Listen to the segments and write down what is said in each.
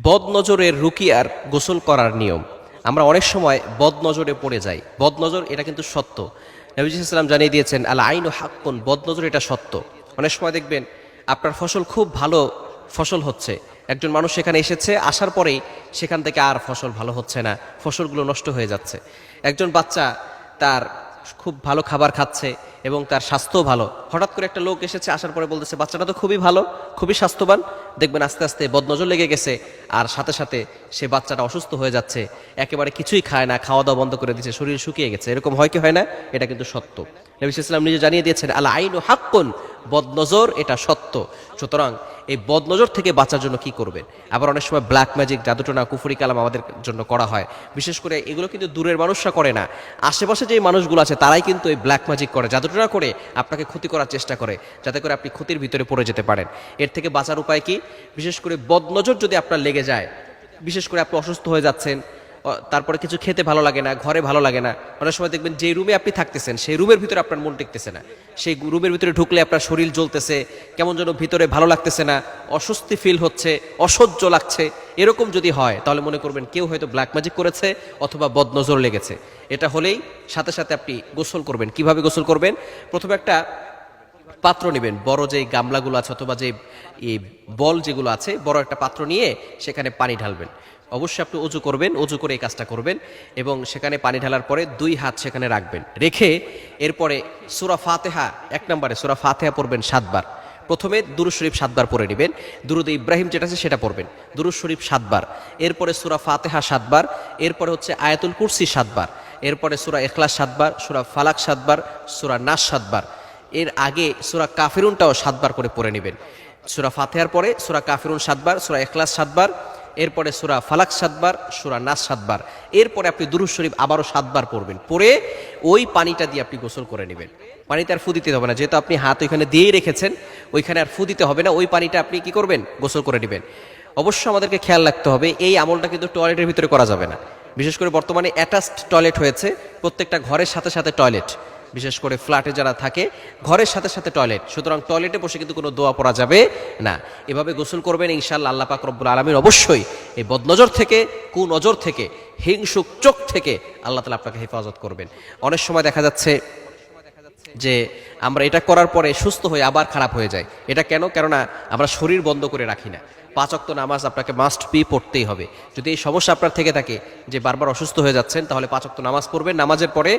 বদনজরের রুকিয়ার গোসল করার নিয়ম। আমরা অনেক সময় বদনজরে পড়ে যাই। বদনজর এটা কিন্তু সত্য। নবী সাল্লাল্লাহু আলাইহি ওয়াসাল্লাম জানিয়ে দিয়েছেন, আল আইনু হাক্কুন, বদনজর এটা সত্য। অনেক সময় দেখবেন আপনার ফসল খুব ভালো ফসল হচ্ছে, একজন মানুষ সেখানে এসেছে, আসার পরেই সেখান থেকে আর ফসল ভালো হচ্ছে না, ফসলগুলো নষ্ট হয়ে যাচ্ছে। একজন বাচ্চা তার খুব ভালো খাবার খাচ্ছে এবং তার স্বাস্থ্যও ভালো, হঠাৎ করে একটা লোক এসেছে, আসার পরে বলতেছে বাচ্চাটা তো খুবই ভালো, খুবই স্বাস্থ্যবান। দেখবেন আস্তে আস্তে বদনজর লেগে গেছে, আর সাথে সাথে সে বাচ্চাটা অসুস্থ হয়ে যাচ্ছে, একেবারে কিছুই খায় না, খাওয়া দাওয়া বন্ধ করে দিচ্ছে, শরীর শুকিয়ে গেছে। এরকম হয় কি হয় না? এটা কিন্তু সত্য। নবী সাল্লাল্লাহু আলাইহি ওয়াসাল্লাম নিজে জানিয়ে দিয়েছেন, আল আইনু হাক্কুন, বদনজর এটা সত্য। সুতরাং এই বদনজর থেকে বাঁচার জন্য কি করবেন? আবার অনেক সময় ব্ল্যাক ম্যাজিক, জাদুটোনা, কুফরি কালাম আমাদের জন্য করা হয়। বিশেষ করে এগুলো কিন্তু দূরের মানুষরা করে না, আশেপাশে যে মানুষগুলো আছে তারাই কিন্তু এই ব্ল্যাক ম্যাজিক করে, জাদুটোনা করে আপনাকে ক্ষতি করার চেষ্টা করে, যাতে করে আপনি ক্ষতির ভিতরে পড়ে যেতে পারেন। এর থেকে বাঁচার উপায় কি? বিশেষ করে বদনজর যদি আপনার লেগে যায়, বিশেষ করে আপনি অসুস্থ হয়ে যাচ্ছেন, তারপরে কিছু খেতে ভালো লাগে না, ঘরে ভালো লাগে না, অনেক সময় দেখবেন যে রুমে আপনি থাকতেছেন সেই রুমের ভিতরে আপনার মন টিকতেছে না, সেই রুমের ভিতরে ঢুকলে আপনার শরীর জ্বলতেছে, কেমন যেন ভিতরে ভালো লাগতেছে না, অস্বস্তি ফিল হচ্ছে, অসহ্য লাগছে। এরকম যদি হয় তাহলে মনে করবেন কেউ হয়তো ব্ল্যাক ম্যাজিক করেছে অথবা বদনজর লেগেছে। এটা হলেই সাথে সাথে আপনি গোসল করবেন। কিভাবে গোসল করবেন? প্রথমে একটা পাত্র নেবেন, বড় যে গামলাগুলো আছে অথবা যে এই বল যেগুলো আছে, বড় একটা পাত্র নিয়ে সেখানে পানি ঢালবেন। অবশ্যই আপনি অজু করবেন, অজু করে এই কাজটা করবেন এবং সেখানে পানি ঢালার পরে 2 হাত সেখানে রাখবেন, রেখে এরপরে সূরা ফাতিহা, 1 নম্বরে সূরা ফাতিহা পড়বেন 7 বার। প্রথমে দুরূদ শরীফ 7 বার পড়ে নেবেন, দুরূদ ইব্রাহিম যেটা আছে সেটা পড়বেন, দুরূদ শরীফ 7 বার, এরপরে সূরা ফাতিহা 7 বার, এরপরে হচ্ছে আয়াতুল কুরসি 7 বার, এরপরে সূরা ইখলাস 7 বার, সূরা ফালাক 7 বার, সূরা নাস 7 বার। এর আগে সূরা কাফিরুনটাও 7 বার করে পড়ে নেবেন। সূরা ফাতিহার পরে সূরা কাফিরুন 7 বার, সূরা ইখলাস 7 বার, এরপরে সূরা ফালাক 7 বার, সূরা নাস 7 বার। এরপরে আপনি দুরূদ শরীফ আবারও 7 বার পড়বেন, পড়ে ওই পানিটা দিয়ে আপনি গোসল করে নেবেন। পানিতে আর ফু দিতে হবে না, যেহেতু আপনি হাত ওইখানে দিয়েই রেখেছেন, ওইখানে আর ফু দিতে হবে না, ওই পানিটা আপনি কি করবেন? গোসল করে নেবেন। অবশ্য আমাদেরকে খেয়াল রাখতে হবে, এই আমলটা কিন্তু টয়লেটের ভিতরে করা যাবে না। বিশেষ করে বর্তমানে অ্যাটাচড টয়লেট হয়েছে, প্রত্যেকটা ঘরের সাথে সাথে টয়লেট, বিশেষ করে ফ্ল্যাটে যারা থাকে ঘরের সাথে সাথে টয়লেট, সুতরাং টয়লেটে বসে কিন্তু কোনো দোয়া পড়া যাবে না। এভাবে গোসল করবেন, ইনশাআল্লাহ আল্লাহ পাক রব্বুল আলামিন অবশ্যই এই বদনজর থেকে, কুনজর থেকে, হিংসুক চোখ থেকে আল্লাহ তাআলা আপনাকে হেফাজত করবেন। অনেক সময় দেখা যাচ্ছে যে আমরা এটা করার পরে সুস্থ হয়ে আবার খারাপ হয়ে যায়। এটা কেন? কেননা আমরা শরীর বন্ধ করে রাখি না। 5 ওয়াক্ত নামাজ আপনাকে মাস্ট বি পড়তেই হবে। যদি এই সমস্যা আপনার থেকে থাকে যে বারবার অসুস্থ হয়ে যাচ্ছেন, তাহলে 5 ওয়াক্ত নামাজ পড়বেন। নামাজের পরে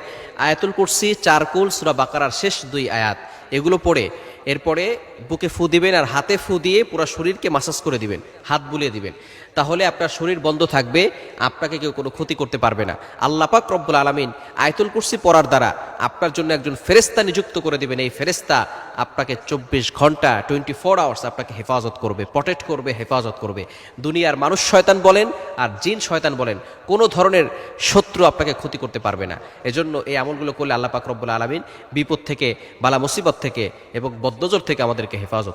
আয়াতুল কুরসি, 4 কুল, সূরা বাকারার শেষ 2 আয়াত এগুলো পড়ে এরপরে বুকে ফু দিবেন, আর হাতে ফু দিয়ে পুরো শরীরকে মাসাজ করে দিবেন, হাত বুলিয়ে দিবেন। তাহলে আপনার শরীর বন্ধ থাকবে, আপনাকে কেউ কোনো ক্ষতি করতে পারবে না। আল্লাহ পাক রব্বুল আলামিন আয়াতুল কুরসি পড়ার দ্বারা আপনার জন্য একজন ফেরেশতা নিযুক্ত করে দিবেন। এই ফেরেশতা আপনাকে 24 ঘন্টা 24 আওয়ার্স আপনাকে হেফাজত করবে, প্রটেক্ট করবে, হেফাজত করবে। দুনিয়ার মানুষ শয়তান বলেন আর জিন শয়তান বলেন, কোনো ধরনের শত্রু আপনাকে ক্ষতি করতে পারবে না। এজন্য এই আমলগুলো করলে আল্লাহ পাক রব্বুল আলামিন বিপদ থেকে, বালা মুসিবত থেকে এবং বদনজর থেকে আমাদেরকে হেফাজত